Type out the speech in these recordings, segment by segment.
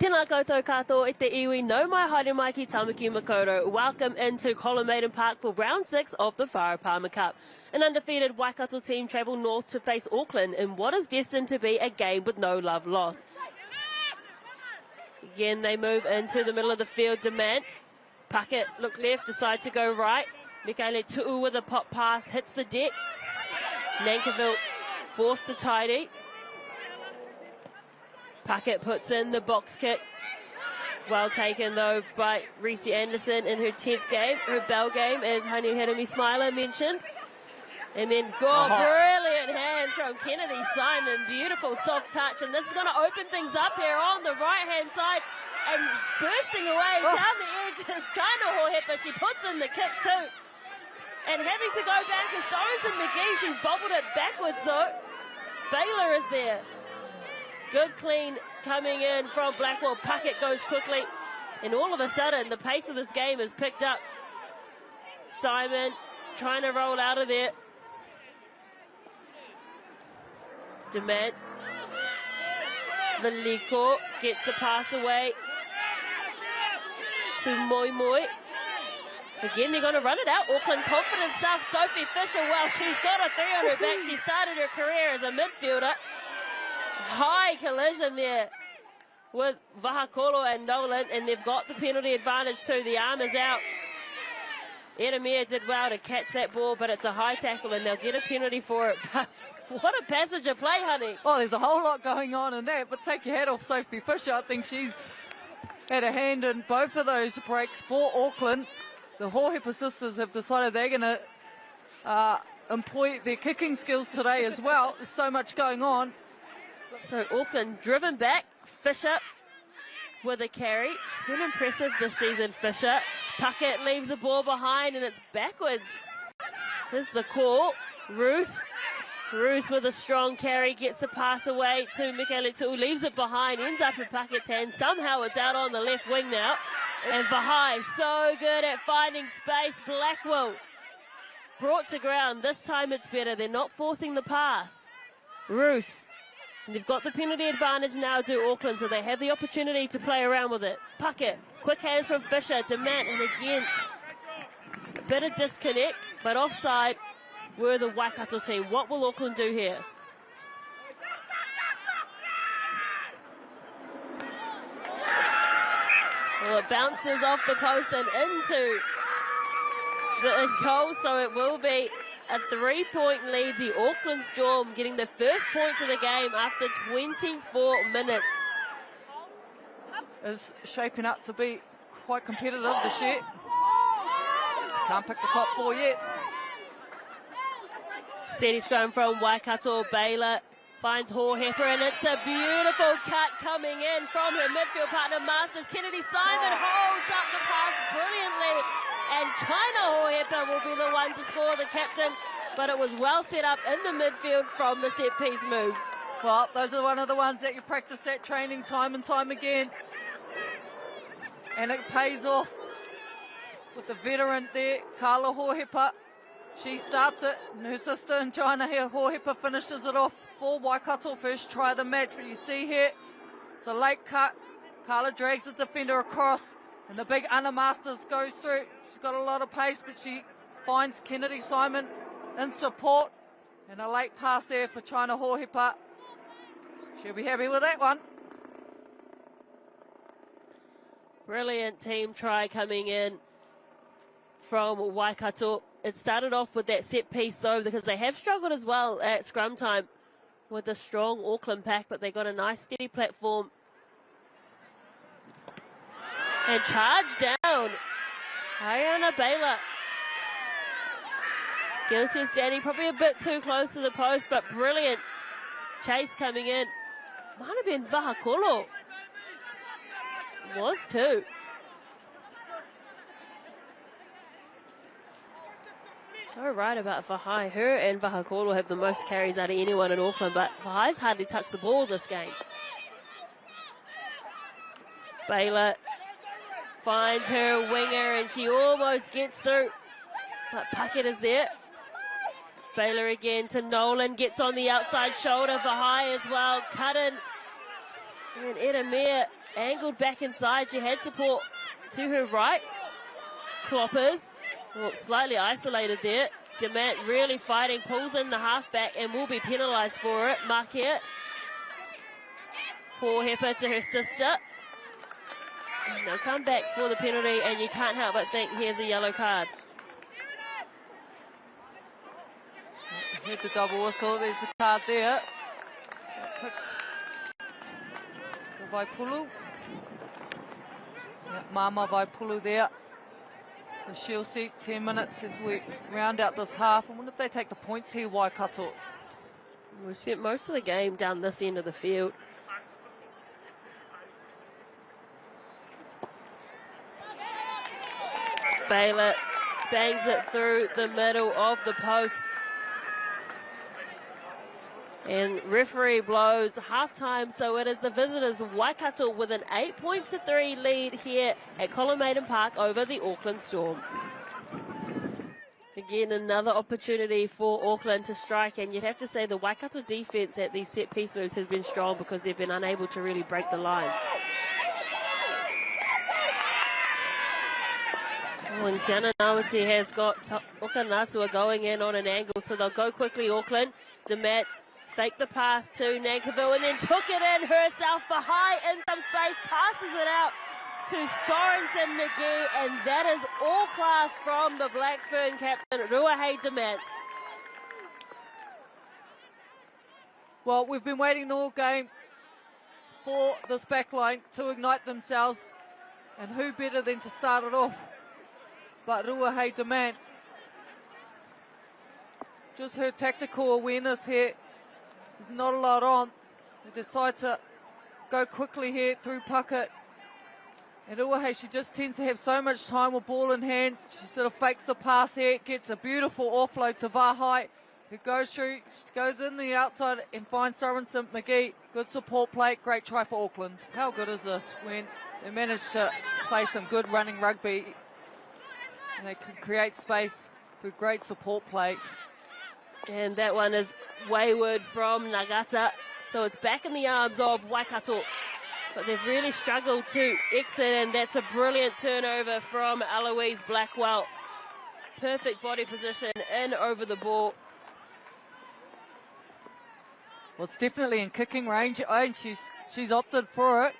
Tēnā koutou katoa e te iwi, no mai haere mai ki Tamaki Makaurau. Welcome into Colin Maiden Park for round 6 of the Farah Palmer Cup. An undefeated Waikato team travel north to face Auckland in what is destined to be a game with no love lost. Again, they move into the middle of the field. Demant, Puckett look left, decide to go right. Michaele Tu'u with a pop pass, hits the deck. Nankiville forced to tidy. Puckett puts in the box kick. Well taken though by Reese Anderson in her 10th game, her bell game, as Honey Hirami Smiler mentioned. And then brilliant hands from Kennedy Simon, beautiful soft touch, and this is going to open things up here on the right hand side, and bursting away down the edge is China Hohepa. She puts in the kick too, and having to go back is Sorensen McGee. She's bobbled it backwards though. Baylor is there. Good clean coming in from Blackwell. Puckett goes quickly, and all of a sudden the pace of this game is picked up. Simon trying to roll out of there. Demant. Veliko gets the pass away to Moi Moi. Again, they're going to run it out. Auckland confident stuff. Sophie Fisher, well, she's got a 3 on her back. She started her career as a midfielder. High collision there with Vahakolo and Nolan, and they've got the penalty advantage too. The arm is out. Edamir did well to catch that ball, but it's a high tackle and they'll get a penalty for it. What a passage of play, honey. Well, there's a whole lot going on in that, but take your hat off Sophie Fisher. I think she's had a hand in both of those breaks for Auckland. The Hohepa sisters have decided they're going to employ their kicking skills today as well. There's so much going on. So Auckland driven back. Fisher with a carry. She's been impressive this season, Fisher. Puckett leaves the ball behind and it's backwards. Here's the call. Roos with a strong carry, gets the pass away to Michaele Tu'u, leaves it behind, ends up in Puckett's hand. Somehow it's out on the left wing now. And Vahai, so good at finding space. Blackwell brought to ground. This time it's better. They're not forcing the pass. Roos. They've got the penalty advantage now, do Auckland, so they have the opportunity to play around with it. Puckett, quick hands from Fisher, Demant, and again, a bit of disconnect, but offside were the Waikato team. What will Auckland do here? Well, it bounces off the post and into the goal, so it will be a 3-point lead. The Auckland Storm getting the first points of the game after 24 minutes. Is shaping up to be quite competitive this year. Can't pick the top 4 yet. Steady scrum from Waikato. Baylor finds Hohepa, and it's a beautiful cut coming in from her midfield partner Masters. Kennedy Simon holds up the pass brilliantly, and China Hohepa will be the one to score, the captain, but it was well set up in the midfield from the set piece move. Well, those are one of the ones that you practice at training time and time again, and it pays off with the veteran there, Carla Hohepa. She starts it, and her sister in China here, Hohepa, finishes it off for Waikato. First try of the match, but you see here, it's a late cut. Carla drags the defender across, and the big Anna Masters goes through. She's got a lot of pace, but she finds Kennedy Simon in support, and a late pass there for China Hohepa. She'll be happy with that one. Brilliant team try coming in from Waikato. It started off with that set piece though, because they have struggled as well at scrum time with a strong Auckland pack, but they got a nice steady platform. And charge down. Ariana Baylor. Guilty of standing probably a bit too close to the post, but brilliant chase coming in. Might have been Vahakolo. Was too. So right about Vahai. Her and Vahakolo have the most carries out of anyone in Auckland, but Vahai's hardly touched the ball this game. Baylor finds her winger and she almost gets through, but Puckett is there. Baylor again to Nolan, gets on the outside shoulder. Vahai as well, cut in. And Edamir angled back inside. She had support to her right. Cloppers, well, slightly isolated there. Demant really fighting, pulls in the halfback and will be penalised for it. Marquette. Poor Hepper to her sister. And they'll come back for the penalty, and you can't help but think here's a yellow card. Heard the double whistle, there's the card there. Picked the Vaipulu. Yeah, Mama Vaipulu there. So she'll see 10 minutes as we round out this half. I wonder if they take the points here, Waikato. We spent most of the game down this end of the field. Baylor bangs it through the middle of the post. And referee blows halftime, so it is the visitors Waikato with an 8-3 lead here at Colin Maiden Park over the Auckland Storm. Again, another opportunity for Auckland to strike, and you'd have to say the Waikato defence at these set-piece moves has been strong because they've been unable to really break the line. And Tiana Ngawati has got Okanatua going in on an angle, so they'll go quickly, Auckland. Demet faked the pass to Nankavu and then took it in herself for high in some space, passes it out to Sorensen McGee, and that is all class from the Black Fern captain, Ruahei Demet. Well, we've been waiting all game for this backline to ignite themselves, and who better than to start it off but Ruahei Demet. Just her tactical awareness here. There's not a lot on. They decide to go quickly here through Puckett. And Ruahei, she just tends to have so much time with ball in hand. She sort of fakes the pass here, gets a beautiful offload to Vahai, who goes through, she goes in the outside and finds Sorensen McGee. Good support play, great try for Auckland. How good is this when they manage to play some good running rugby and they can create space through great support play. And that one is wayward from Nagata. So it's back in the arms of Waikato. But they've really struggled to exit, and that's a brilliant turnover from Eloise Blackwell. Perfect body position in over the ball. Well, it's definitely in kicking range, and she's opted for it.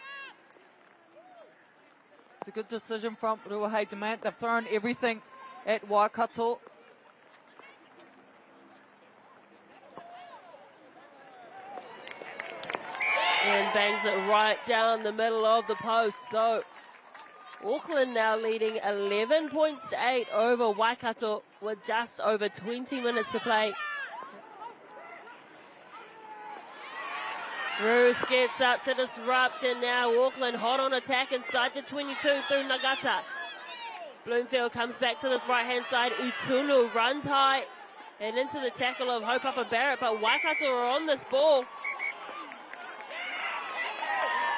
It's a good decision from Ruahei Demet. They've thrown everything at Waikato. And bangs it right down the middle of the post. So Auckland now leading 11 points to 8 over Waikato with just over 20 minutes to play. Roos gets up to disrupt, and now Auckland hot on attack inside the 22 through Nagata. Bloomfield comes back to this right-hand side. Utunu runs high and into the tackle of Hope Upper Barrett, but Waikato are on this ball.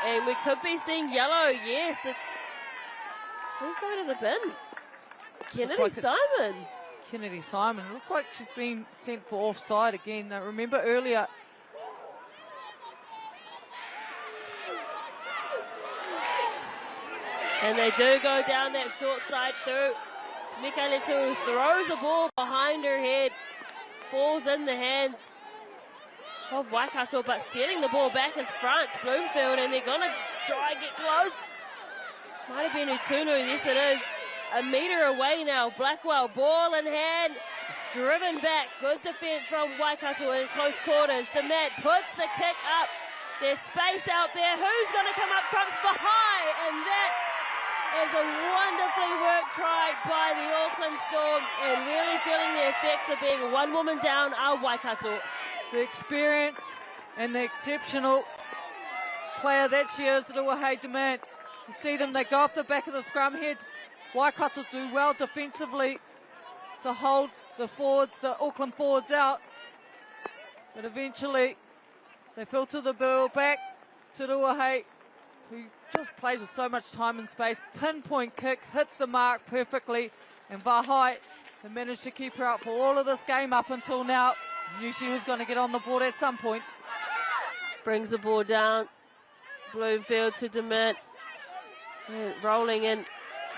And we could be seeing yellow, yes. It's who's going to the bin? Kennedy Simon. Kennedy Simon. Looks like she's been sent for offside again. Now, remember earlier, and they do go down that short side through. Mikaletu throws the ball behind her head, falls in the hands of Waikato, but setting the ball back is France Bloomfield, and they're going to try and get close. Might have been Utunu, yes it is. A metre away now, Blackwell, ball in hand, driven back. Good defence from Waikato in close quarters. Demet puts the kick up. There's space out there. Who's going to come up trumps for high? And that is a wonderfully worked try by the Auckland Storm, and really feeling the effects of being one woman down are Waikato. The experience and the exceptional player that she is, Ruahei Demet. You see them, they go off the back of the scrum head. Waikato do well defensively to hold the forwards, the Auckland forwards out. But eventually they filter the ball back to Ruahei, who just plays with so much time and space. Pinpoint kick, hits the mark perfectly. And Vahai, they managed to keep her out for all of this game up until now. Knew she was going to get on the board at some point. Brings the ball down. Bloomfield to Demet. And rolling in,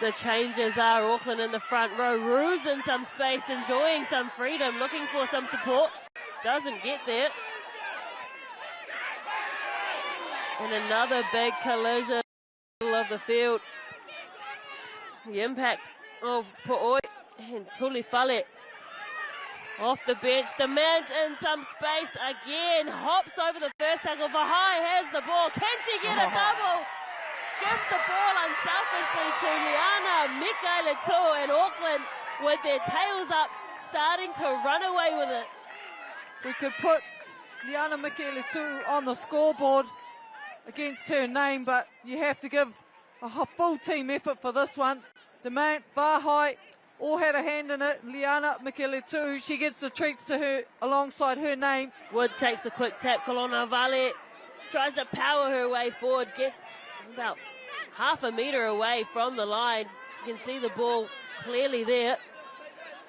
the changes are Auckland in the front row. Roos in some space, enjoying some freedom, looking for some support. Doesn't get there. And another big collision of the field. The impact of Po'oi and Tuli Fale off the bench. Demand in some space again. Hops over the first tackle. Vahai has the ball. Can she get a double? Gives the ball unselfishly to Liana Mikaeletu, and Auckland with their tails up, starting to run away with it. We could put Liana Mikaeletu on the scoreboard against her name, but you have to give a full team effort for this one. Demand, Vahai, all had a hand in it. Liana Mikaeletu, she gets the treats to her alongside her name. Wood takes a quick tap. Colonna Vale tries to power her way forward, gets about half a metre away from the line. You can see the ball clearly there.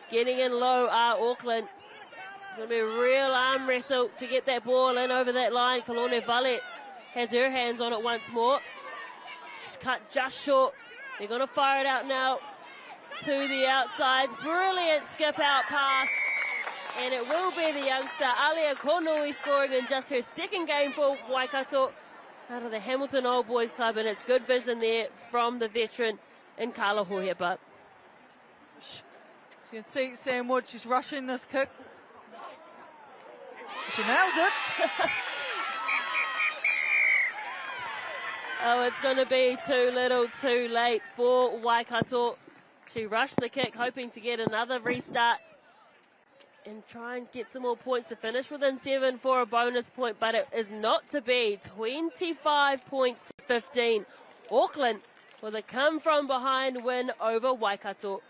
Getting in low are Auckland. It's going to be a real arm wrestle to get that ball in over that line. Colonna Vale has her hands on it once more. Cut just short. They're going to fire it out now to the outside. Brilliant skip out pass. And it will be the youngster Alia Konui scoring in just her second game for Waikato out of the Hamilton Old Boys Club. And it's good vision there from the veteran in Kala Hohepa. You can see Sam Wood, she's rushing this kick. She nails it. Oh, it's going to be too little, too late for Waikato. She rushed the kick, hoping to get another restart and try and get some more points to finish within 7 for a bonus point, but it is not to be. 25 points to 15. Auckland with a come-from-behind win over Waikato.